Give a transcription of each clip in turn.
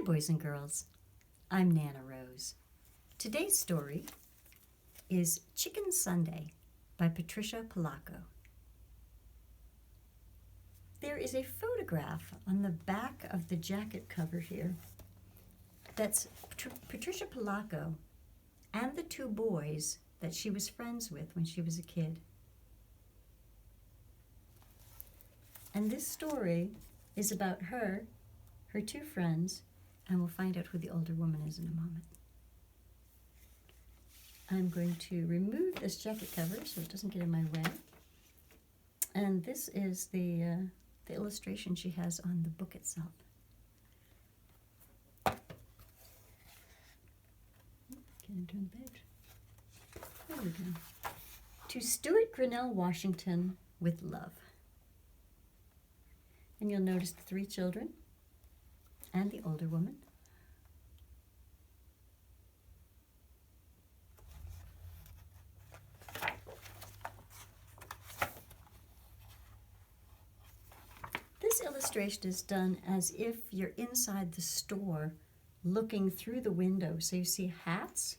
Hi, boys and girls. I'm Nana Rose. Today's story is Chicken Sunday by Patricia Polacco. There is a photograph on the back of the jacket cover here that's Patricia Polacco and the two boys that she was friends with when she was a kid. And this story is about her two friends, and we'll find out who the older woman is in a moment. I'm going to remove this jacket cover so it doesn't get in my way. And this is the illustration she has on the book itself. Can I turn the page? There we go. To Stuart Grinnell Washington with love. And you'll notice the three children and the older woman. This illustration is done as if you're inside the store looking through the window. So you see hats,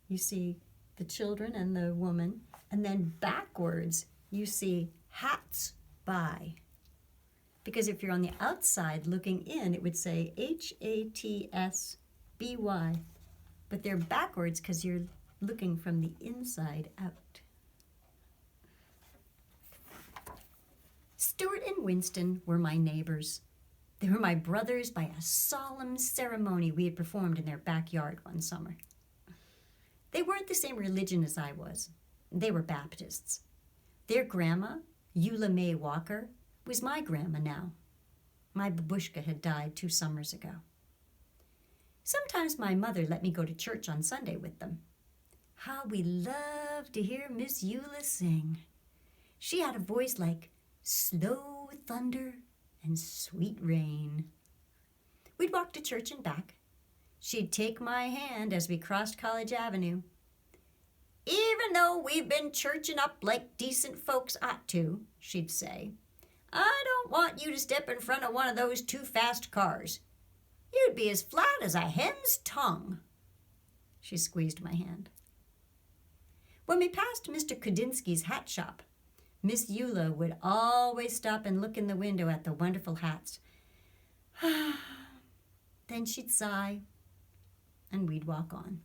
you see the children and the woman, and then backwards you see hats by. Because if you're on the outside looking in, it would say H-A-T-S-B-Y. But they're backwards because you're looking from the inside out. Stuart and Winston were my neighbors. They were my brothers by a solemn ceremony we had performed in their backyard one summer. They weren't the same religion as I was. They were Baptists. Their grandma, Eula May Walker, was my grandma now. My babushka had died 2 summers ago. Sometimes my mother let me go to church on Sunday with them. How we loved to hear Miss Eula sing. She had a voice like slow thunder and sweet rain. We'd walk to church and back. She'd take my hand as we crossed College Avenue. Even though we've been churching up like decent folks ought to, she'd say, I don't want you to step in front of one of those too fast cars. You'd be as flat as a hen's tongue. She squeezed my hand. When we passed Mr. Kudinsky's hat shop, Miss Eula would always stop and look in the window at the wonderful hats. Then she'd sigh, and we'd walk on.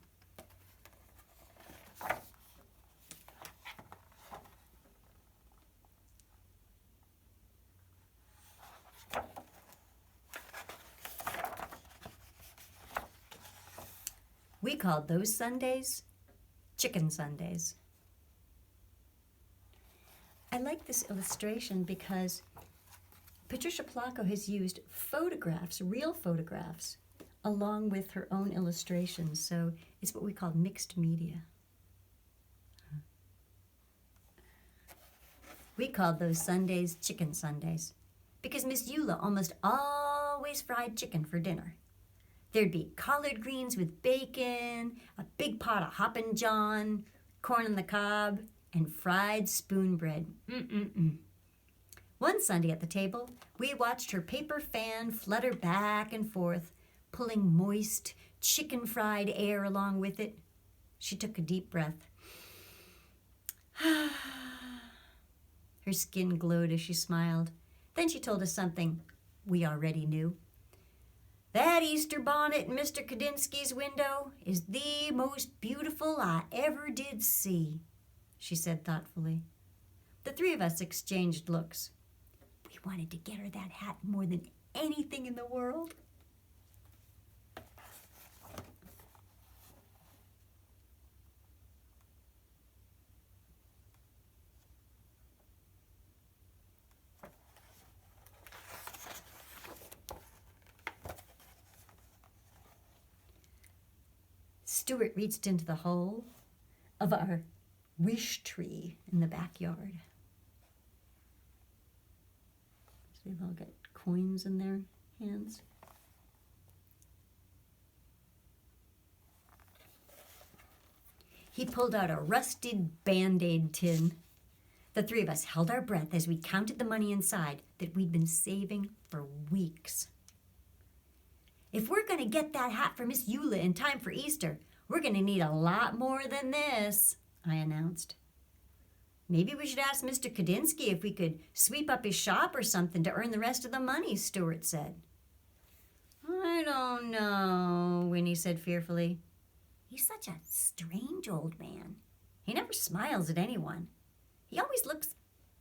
We called those Sundays Chicken Sundays. I like this illustration because Patricia Polacco has used photographs, real photographs, along with her own illustrations. So it's what we call mixed media. We called those Sundays Chicken Sundays because Miss Eula almost always fried chicken for dinner. There'd be collard greens with bacon, a big pot of Hoppin' John, corn on the cob, and fried spoon bread. One Sunday at the table, we watched her paper fan flutter back and forth, pulling moist, chicken-fried air along with it. She took a deep breath. Her skin glowed as she smiled. Then she told us something we already knew. That Easter bonnet in Mr. Kudinsky's window is the most beautiful I ever did see, she said thoughtfully. The three of us exchanged looks. We wanted to get her that hat more than anything in the world. Stuart reached into the hole of our wish tree in the backyard. So they've all got coins in their hands. He pulled out a rusted Band-Aid tin. The three of us held our breath as we counted the money inside that we'd been saving for weeks. If we're going to get that hat for Miss Eula in time for Easter, we're going to need a lot more than this, I announced. Maybe we should ask Mr. Kadinsky if we could sweep up his shop or something to earn the rest of the money, Stuart said. I don't know, Winnie said fearfully. He's such a strange old man. He never smiles at anyone. He always looks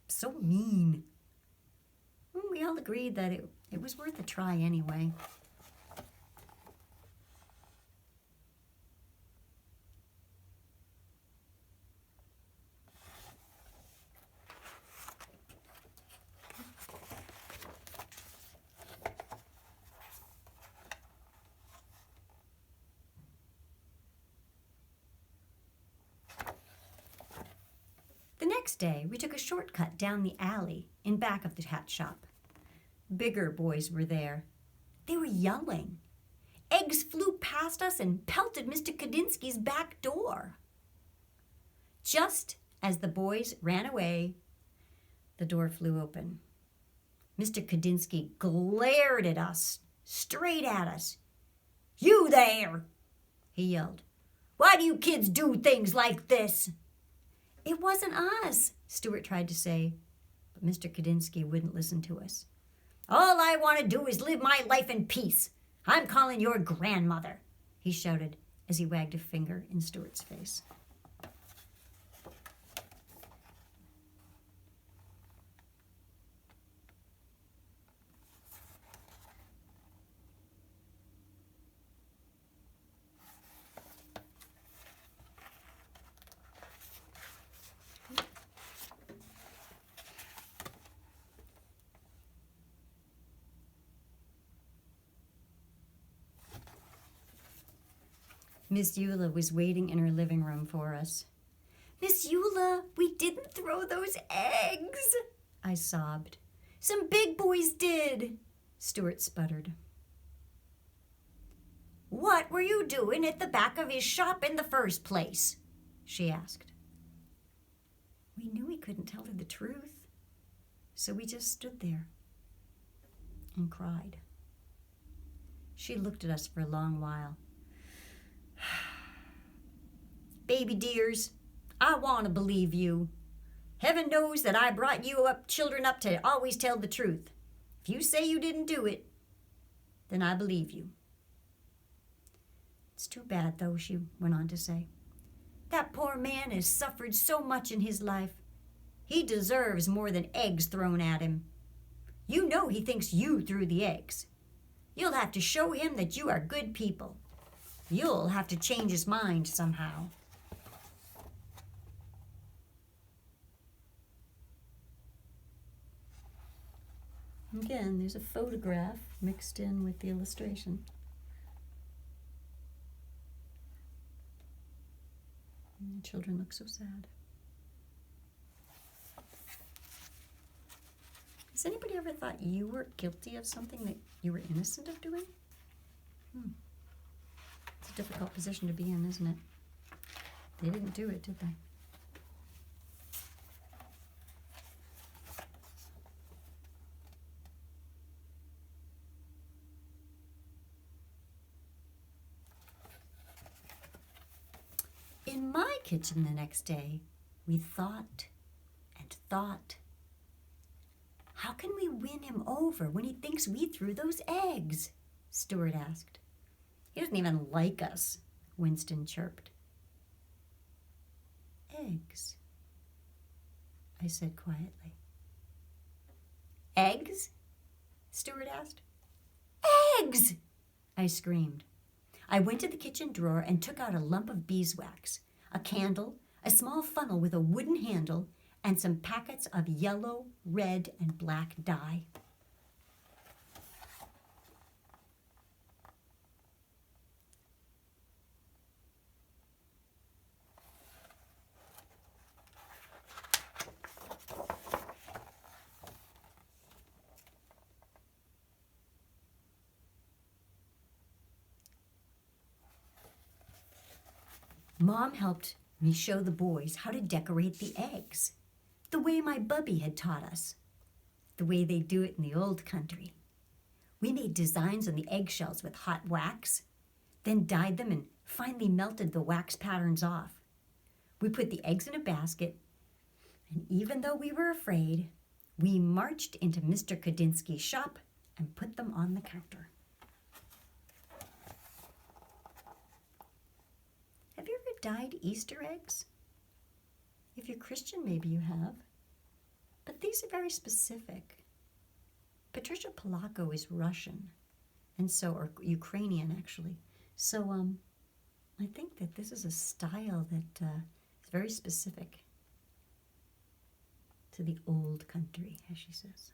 so mean. We all agreed that it was worth a try anyway. The next day, we took a shortcut down the alley in back of the hat shop. Bigger boys were there. They were yelling. Eggs flew past us and pelted Mr. Kadinsky's back door. Just as the boys ran away, the door flew open. Mr. Kadinsky glared at us, straight at us. You there, he yelled. Why do you kids do things like this? It wasn't us, Stuart tried to say, but Mr. Kadinsky wouldn't listen to us. All I want to do is live my life in peace. I'm calling your grandmother, he shouted as he wagged a finger in Stuart's face. Miss Eula was waiting in her living room for us. Miss Eula, we didn't throw those eggs, I sobbed. Some big boys did, Stuart sputtered. What were you doing at the back of his shop in the first place? She asked. We knew we couldn't tell her the truth, so we just stood there and cried. She looked at us for a long while. Baby dears, I want to believe you. Heaven knows that I brought you children up to always tell the truth. If you say you didn't do it, then I believe you. It's too bad, though, she went on to say. That poor man has suffered so much in his life. He deserves more than eggs thrown at him. You know he thinks you threw the eggs. You'll have to show him that you are good people. You'll have to change his mind somehow. Again, there's a photograph mixed in with the illustration. And the children look so sad. Has anybody ever thought you were guilty of something that you were innocent of doing? It's a difficult position to be in, isn't it? They didn't do it, did they? In my kitchen the next day, we thought and thought. How can we win him over when he thinks we threw those eggs? Stuart asked. He doesn't even like us, Winston chirped. Eggs, I said quietly. Eggs? Stuart asked. Eggs! I screamed. I went to the kitchen drawer and took out a lump of beeswax, a candle, a small funnel with a wooden handle, and some packets of yellow, red, and black dye. Mom helped me show the boys how to decorate the eggs, the way my bubby had taught us, the way they do it in the old country. We made designs on the eggshells with hot wax, then dyed them and finally melted the wax patterns off. We put the eggs in a basket, and even though we were afraid, we marched into Mr. Kadinsky's shop and put them on the counter. Have you ever dyed Easter eggs? If you're Christian, maybe you have. But these are very specific. Patricia Polacco is Russian, and so, or Ukrainian actually. So I think that this is a style that is very specific to the old country, as she says.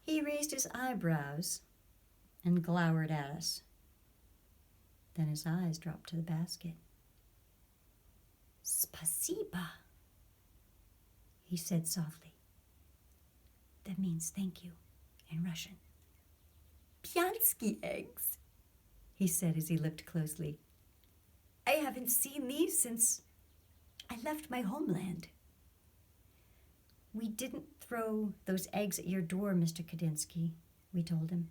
He raised his eyebrows and glowered at us. Then his eyes dropped to the basket. Spasiba, he said softly. That means thank you in Russian. Piansky eggs, he said as he looked closely. I haven't seen these since I left my homeland. We didn't throw those eggs at your door, Mr. Kadinsky, we told him.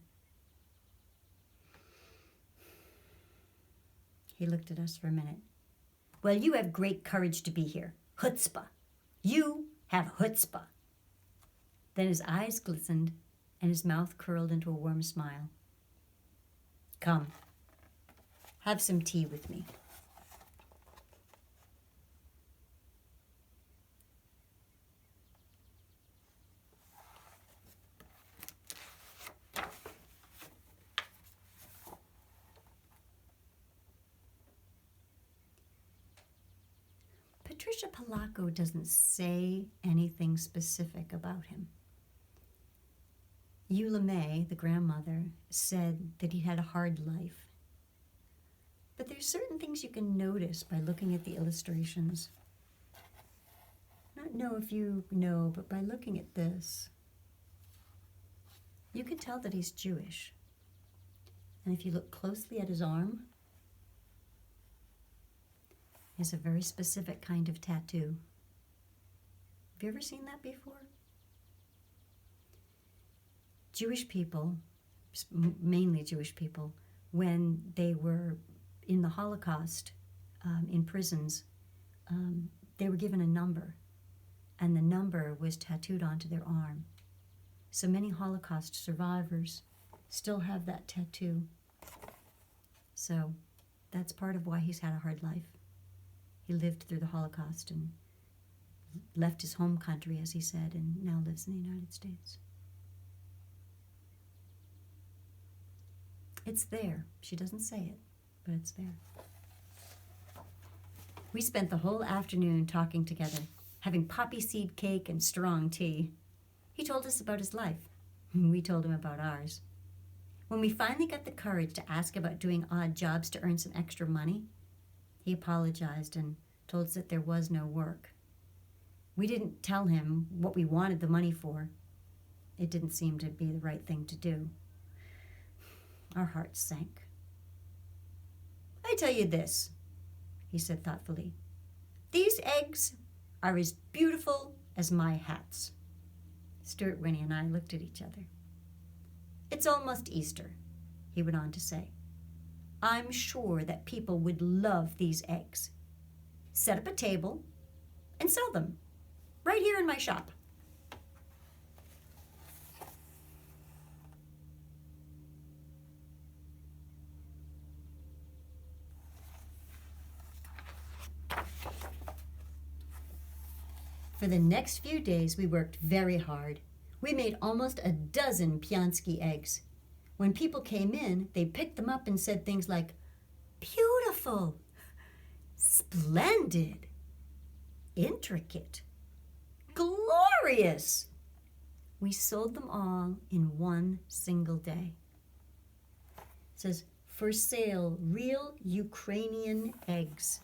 He looked at us for a minute. Well, you have great courage to be here. Chutzpah. You have chutzpah. Then his eyes glistened and his mouth curled into a warm smile. Come, have some tea with me. Patricia Polacco doesn't say anything specific about him. Eula May, the grandmother, said that he had a hard life. But there's certain things you can notice by looking at the illustrations. I don't know if you know, but by looking at this, you can tell that he's Jewish. And if you look closely at his arm, he has a very specific kind of tattoo. Have you ever seen that before? Jewish people, mainly Jewish people, when they were in the Holocaust, in prisons, they were given a number, and the number was tattooed onto their arm. So many Holocaust survivors still have that tattoo. So that's part of why he's had a hard life. He lived through the Holocaust and left his home country, as he said, and now lives in the United States. It's there. She doesn't say it, but it's there. We spent the whole afternoon talking together, having poppy seed cake and strong tea. He told us about his life. We told him about ours. When we finally got the courage to ask about doing odd jobs to earn some extra money, he apologized and told us that there was no work. We didn't tell him what we wanted the money for. It didn't seem to be the right thing to do. Our hearts sank. I tell you this, he said thoughtfully. These eggs are as beautiful as my hats. Stuart Winnie and I looked at each other. It's almost Easter, he went on to say. I'm sure that people would love these eggs. Set up a table and sell them right here in my shop. For the next few days, we worked very hard. We made almost a dozen Piansky eggs. When people came in, they picked them up and said things like, beautiful, splendid, intricate, glorious. We sold them all in one single day. It says, for sale, real Ukrainian eggs.